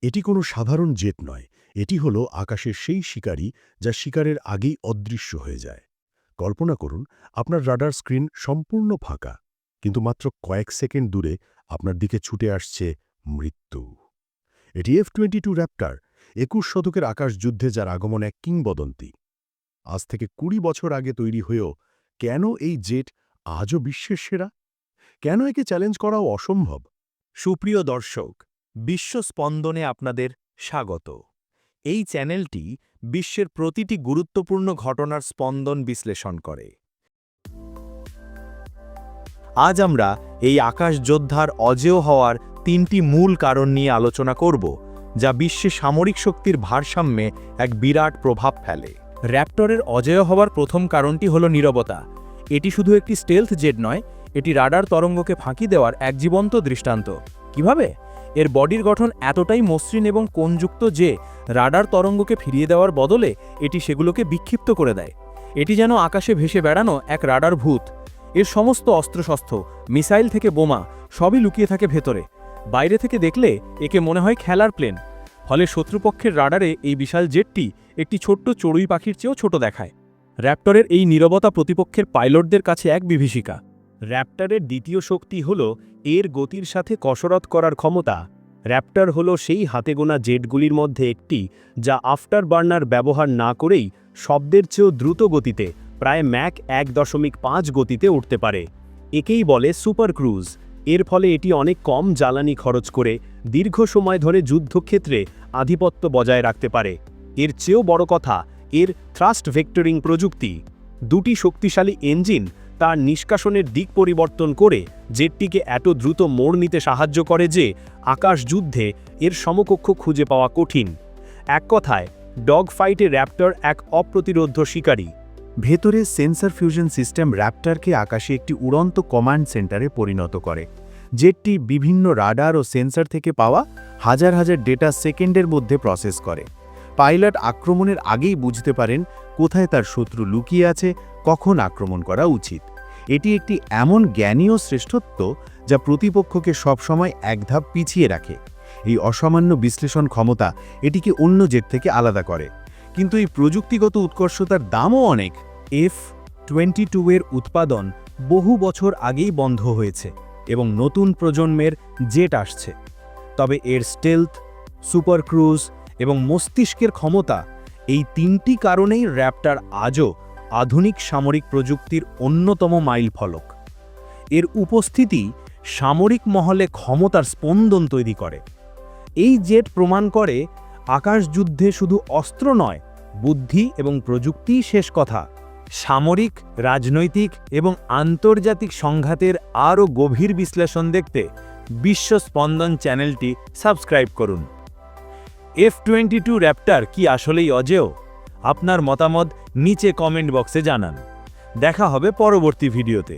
এটি কোনো সাধারণ জেট নয়, এটি হলো আকাশের সেই শিকারী যা শিকারের আগেই অদৃশ্য হয়ে যায়। কল্পনা করুন, আপনার রাডার স্ক্রিন সম্পূর্ণ ফাঁকা, কিন্তু মাত্র কয়েক সেকেন্ড দূরে আপনার দিকে ছুটে আসছে মৃত্যু। এটি F-22 র্যাপ্টর, ২১ শতকের আকাশযুদ্ধে যার আগমন এক কিংবদন্তি। আজ থেকে ২০ বছর আগে তৈরি হয়েও কেন এই জেট আজও বিশ্বের সেরা? কেন একে চ্যালেঞ্জ করাও অসম্ভব? সুপ্রিয় দর্শক, বিশ্ব স্পন্দনে আপনাদের স্বাগত। এই চ্যানেলটি বিশ্বের প্রতিটি গুরুত্বপূর্ণ ঘটনার স্পন্দন বিশ্লেষণ করে। আজ আমরা এই আকাশ যোদ্ধার অজেয় হওয়ার ৩টি মূল কারণ নিয়ে আলোচনা করব, যা বিশ্বে সামরিক শক্তির ভারসাম্যে এক বিরাট প্রভাব ফেলে। র্যাপ্টরের অজেয় হওয়ার প্রথম কারণটি হল নীরবতা। এটি শুধু একটি স্টেলথ জেট নয়, এটি রাডার তরঙ্গকে ফাঁকি দেওয়ার এক জীবন্ত দৃষ্টান্ত। কিভাবে? এর বডির গঠন এতটাই মসৃণ এবং কোণযুক্ত যে রাডার তরঙ্গকে ফিরিয়ে দেওয়ার বদলে এটি সেগুলোকে বিক্ষিপ্ত করে দেয়। এটি যেন আকাশে ভেসে বেড়ানো এক রাডার ভূত। এর সমস্ত অস্ত্রশস্ত্র, মিসাইল থেকে বোমা, সবই লুকিয়ে থাকে ভেতরে। বাইরে থেকে দেখলে একে মনে হয় খেলার প্লেন। ফলে শত্রুপক্ষের রাডারে এই বিশাল জেটটি একটি ছোট্ট চড়ুই পাখির চেয়েও ছোট দেখায়। র্যাপ্টরের এই নীরবতা প্রতিপক্ষের পাইলটদের কাছে এক বিভীষিকা। র্যাপ্টরের দ্বিতীয় শক্তি হল এর গতির সাথে কসরত করার ক্ষমতা। র্যাপ্টর হল সেই হাতে গোনা জেটগুলির মধ্যে একটি যা আফটার বার্নার ব্যবহার না করেই শব্দের চেয়েও দ্রুত গতিতে, প্রায় ম্যাক ১.৫ গতিতে উঠতে পারে। একেই বলে সুপার ক্রুজ। এর ফলে এটি অনেক কম জ্বালানি খরচ করে দীর্ঘ সময় ধরে যুদ্ধক্ষেত্রে আধিপত্য বজায় রাখতে পারে। এর চেয়েও বড় কথা, এর থ্রাস্ট ভেক্টরিং প্রযুক্তি। দুটি শক্তিশালী ইঞ্জিন তার নিষ্কাশনের দিক পরিবর্তন করে জেটটিকে এত দ্রুত মোড় নিতে সাহায্য করে যে আকাশ যুদ্ধে এর সমকক্ষ খুঁজে পাওয়া কঠিন। এক কথায়, ডগ ফাইটে র্যাপ্টর এক অপ্রতিরোধ্য শিকারী। ভেতরে সেন্সর ফিউশন সিস্টেম র্যাপ্টরকে আকাশে একটি উড়ন্ত কমান্ড সেন্টারে পরিণত করে। জেটটি বিভিন্ন রাডার ও সেন্সর থেকে পাওয়া হাজার হাজার ডেটা সেকেন্ডের মধ্যে প্রসেস করে। পাইলট আক্রমণের আগেই বুঝতে পারেন কোথায় তার শত্রু লুকিয়ে আছে, কখন আক্রমণ করা উচিত। এটি একটি এমন জ্ঞানী ও শ্রেষ্ঠত্ব যা প্রতিপক্ষকে সবসময় এক ধাপ পিছিয়ে রাখে। এই অসামান্য বিশ্লেষণ ক্ষমতা এটিকে অন্য জেট থেকে আলাদা করে। কিন্তু এই প্রযুক্তিগত উৎকর্ষতার দামও অনেক। F-22 এর উৎপাদন বহু বছর আগেই বন্ধ হয়েছে এবং নতুন প্রজন্মের জেট আসছে। তবে এর স্টেলথ, সুপার ক্রুজ এবং মস্তিষ্কের ক্ষমতা, এই ৩টি কারণেই র্যাপ্টর আজও আধুনিক সামরিক প্রযুক্তির অন্যতম মাইলফলক। এর উপস্থিতি সামরিক মহলে ক্ষমতার স্পন্দন তৈরি করে। এই জেট প্রমাণ করে আকাশযুদ্ধে শুধু অস্ত্র নয়, বুদ্ধি এবং প্রযুক্তিই শেষ কথা। সামরিক, রাজনৈতিক এবং আন্তর্জাতিক সংঘাতের আরও গভীর বিশ্লেষণ দেখতে বিশ্ব স্পন্দন চ্যানেলটি সাবস্ক্রাইব করুন। F-22 র্যাপ্টর কি আসলেই অজেয়? আপনার মতামত নিচে কমেন্ট বক্সে জানান। দেখা হবে পরবর্তী ভিডিওতে।